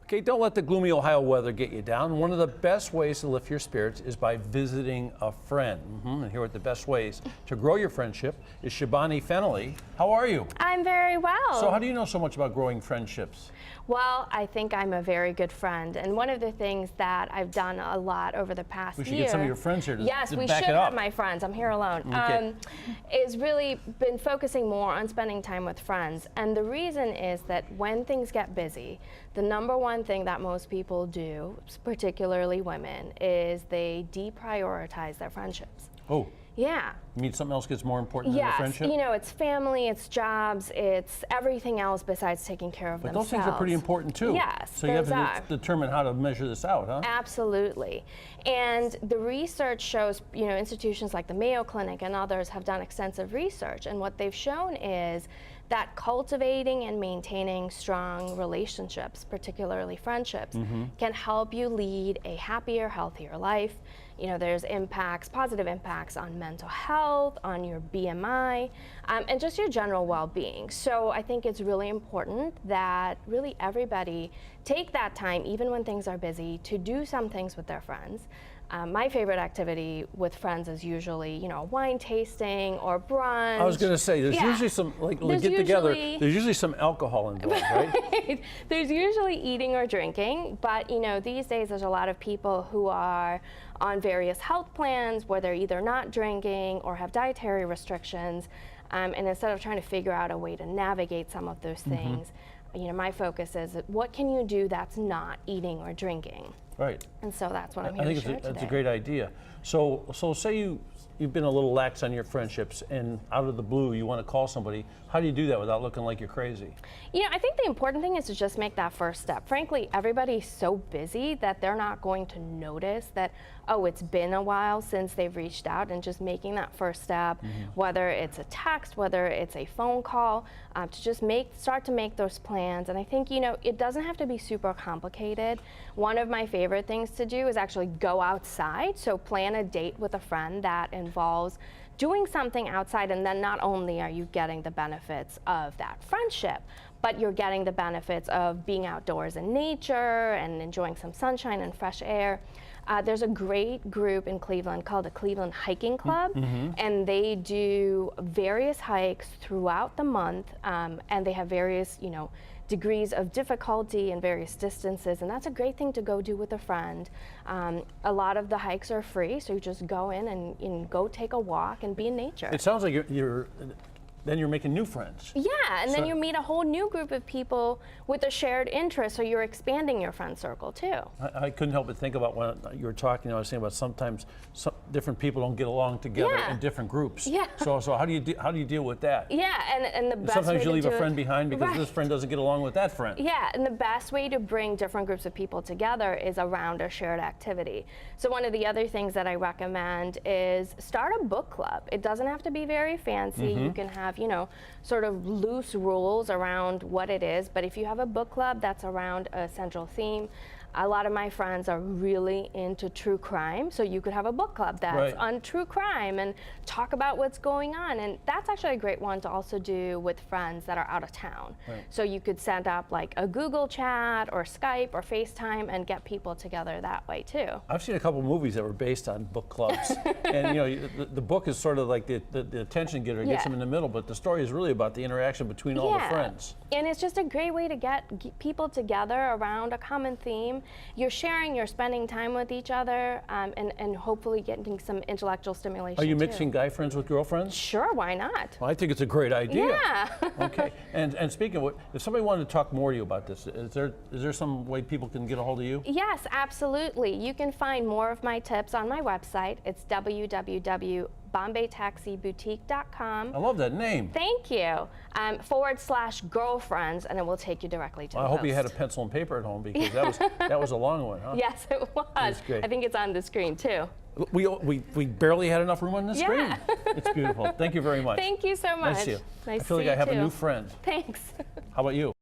Okay, don't let the gloomy Ohio weather get you down. One of the best ways to lift your spirits is by visiting a friend. And here are the best ways to grow your friendship is Shabani Fennelly. How are you? I'm very well. So how do you know so much about growing friendships? Well, I think I'm a very good friend. And one of the things that I've done a lot over the past year. We should get some of your friends here to Yes, to we back should it up. have my friends. I'm here alone. Okay. Is really been focusing more on spending time with friends. And the reason is that when things get busy, the number one thing that most people do, particularly women, is they deprioritize their friendships. Oh, Yeah. you mean something else gets more important than a Yes, friendship? you know, it's family, it's jobs, it's everything else besides taking care of But themselves. those things are pretty important too. Yes, So you have those to are. determine how to measure this out, huh? Absolutely. And the research shows, you know, institutions like the Mayo Clinic and others have done extensive research, and what they've shown is that cultivating and maintaining strong relationships, particularly friendships, can help you lead a happier, healthier life. You know, there's impacts, positive impacts on mental health, on your BMI, and just your general well-being. So I think it's really important that really everybody take that time, even when things are busy, to do some things with their friends. My favorite activity with friends is usually, you know, wine tasting or brunch. I was going to say, there's Yeah. usually some, like, we There's get together, usually- there's usually some alcohol involved, right? There's usually eating or drinking, but you know, these days there's a lot of people who are on various health plans where they're either not drinking or have dietary restrictions, and instead of trying to figure out a way to navigate some of those things, you know, my focus is what can you do that's not eating or drinking? Right. And so that's what I'm here I think to share it's a today. great idea. So say you've been a little lax on your friendships, and out of the blue you want to call somebody. How do you do that without looking like you're crazy? You know, I think the important thing is to just make that first step. Frankly, everybody's so busy that they're not going to notice that, oh, it's been a while since they've reached out, and just making that first step, whether it's a text, whether it's a phone call, to just start to make those plans. And I think, you know, it doesn't have to be super complicated. One of my favorite things to do is actually go outside. So plan a date with a friend that involves doing something outside, and then not only are you getting the benefits of that friendship, but you're getting the benefits of being outdoors in nature and enjoying some sunshine and fresh air. There's a great group in Cleveland called the Cleveland Hiking Club, and they do various hikes throughout the month, and they have various, you know, degrees of difficulty and various distances, and that's a great thing to go do with a friend. A lot of the hikes are free, so you just go in and go take a walk and be in nature. It sounds like then you're making new friends. Yeah, and then So- you meet a whole new group of people with a shared interest, so you're expanding your friend circle too. I couldn't help but think about when you were talking. I was saying about sometimes different people don't get along together Yeah. in different groups. Yeah. So how do you deal with that? Yeah, and the best way Sometimes you to leave do a friend it, behind because Right. this friend doesn't get along with that friend. Yeah, and the best way to bring different groups of people together is around a shared activity. So one of the other things that I recommend is start a book club. It doesn't have to be very fancy. You can have, you know, sort of loose rules around what it is, but if you have a book club that's around a central theme, a lot of my friends are really into true crime, so you could have a book club that's Right. on true crime and talk about what's going on. And that's actually a great one to also do with friends that are out of town. Right. So you could set up like a Google chat or Skype or FaceTime and get people together that way too. I've seen a couple movies that were based on book clubs, and you know the book is sort of like the attention getter, gets Yeah. them in the middle, but the story is really about the interaction between all the friends. And it's just a great way to get people together around a common theme. You're sharing, you're spending time with each other, and hopefully getting some intellectual stimulation Are you too. mixing guy friends with girlfriends? Sure, why not? Well, I think it's a great idea. Yeah. Okay. And speaking of what, if somebody wanted to talk more to you about this, is there some way people can get a hold of you? Yes, absolutely. You can find more of my tips on my website. It's www.bombaytaxiboutique.com. I love that name. Thank you. /girlfriends, and it will take you directly to I the hope you had a post. pencil and paper at home because that was a long one, huh? Yes, it was. That's great. I think it's on the screen too. We barely had enough room on the screen. Yeah. It's beautiful. Thank you very much. Thank you so much. Nice to see you. Nice I feel to like see I have you a too. new friend. Thanks. How about you?